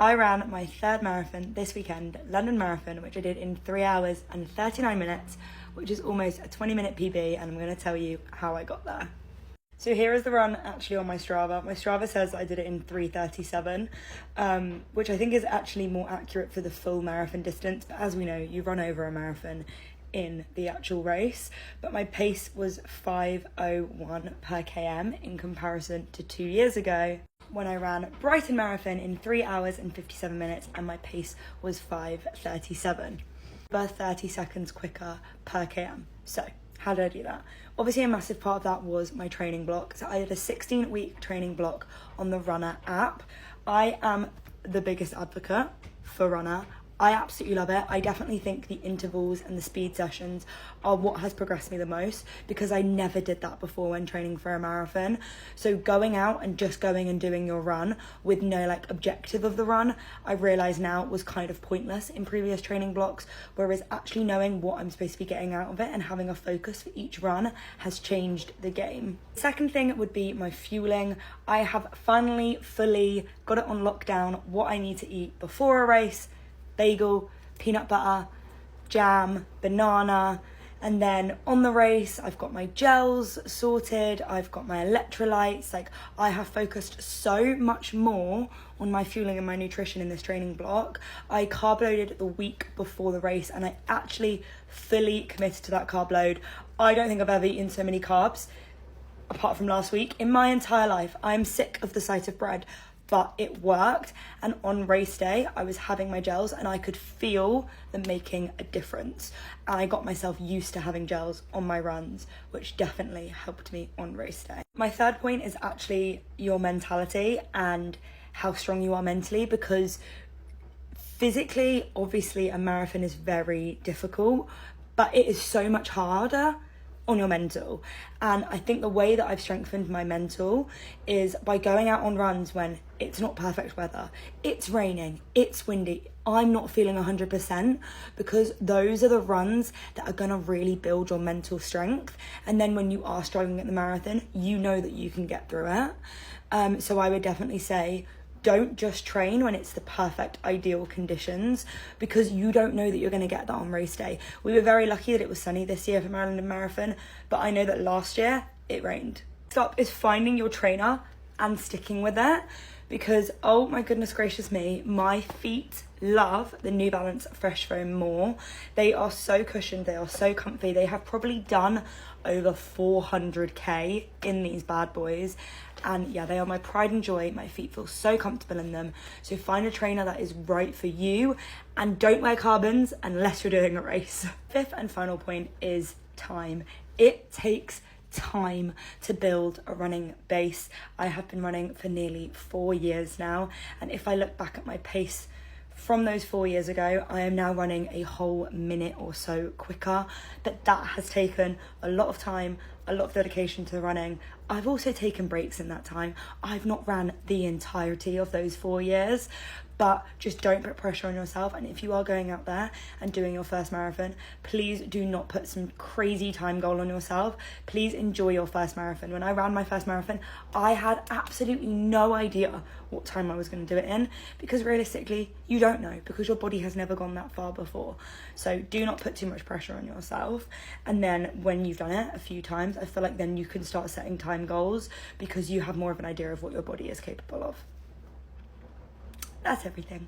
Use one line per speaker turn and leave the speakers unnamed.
I ran my third marathon this weekend, London Marathon, which I did in 3 hours and 39 minutes, which is almost a 20-minute PB, and I'm going to tell you how I got there. So here is the run actually on my Strava. My Strava says I did it in 3:37, which I think is actually more accurate for the full marathon distance. But as we know, you run over a marathon in the actual race. But my pace was 5:01 per km in comparison to 2 years ago, when I ran Brighton Marathon in 3 hours and 57 minutes and my pace was 5:37. About 30 seconds quicker per km. So how did I do that? Obviously a massive part of that was my training block. So I did a 16-week training block on the Runner app. I am the biggest advocate for Runner. I absolutely love it. I definitely think the intervals and the speed sessions are what has progressed me the most, because I never did that before when training for a marathon. So going out and just going and doing your run with no objective of the run, I realise now was kind of pointless in previous training blocks, whereas actually knowing what I'm supposed to be getting out of it and having a focus for each run has changed the game. Second thing would be my fueling. I have finally fully got it on lockdown what I need to eat before a race. Bagel, peanut butter, jam, banana, and then on the race I've got my gels sorted, I've got my electrolytes. I have focused so much more on my fueling and my nutrition in this training block. I carb loaded the week before the race and I actually fully committed to that carb load. I don't think I've ever eaten so many carbs, apart from last week, in my entire life. I'm sick of the sight of bread, but it worked. And on race day, I was having my gels and I could feel them making a difference. And I got myself used to having gels on my runs, which definitely helped me on race day. My third point is actually your mentality and how strong you are mentally, because physically, obviously, a marathon is very difficult, but it is so much harder on your mental. And I think the way that I've strengthened my mental is by going out on runs when it's not perfect weather, it's raining, it's windy, I'm not feeling 100%, because those are the runs that are going to really build your mental strength. And then when you are struggling at the marathon, you know that you can get through it. So I would definitely say, don't just train when it's the perfect ideal conditions, because you don't know that you're going to get that on race day. We were very lucky that it was sunny this year for London Marathon, but I know that last year it rained. Stop is finding your trainer and sticking with it, because oh my goodness gracious me, my feet love the New Balance Fresh Foam more. They are so cushioned, they are so comfy. They have probably done over 400k in these bad boys, and yeah, they are my pride and joy. My feet feel so comfortable in them. So find a trainer that is right for you, and don't wear carbons unless you're doing a race. Fifth and final point is time. It takes time to build a running base. I have been running for nearly 4 years now, and if I look back at my pace from those 4 years ago, I am now running a whole minute or so quicker. But that has taken a lot of time, a lot of dedication to running. I've also taken breaks in that time. I've not ran the entirety of those 4 years, but just don't put pressure on yourself. And if you are going out there and doing your first marathon, please do not put some crazy time goal on yourself. Please enjoy your first marathon. When I ran my first marathon, I had absolutely no idea what time I was going to do it in, because realistically, you don't know, because your body has never gone that far before. So do not put too much pressure on yourself. And then when you've done it a few times, I feel like then you can start setting time goals, because you have more of an idea of what your body is capable of. That's everything.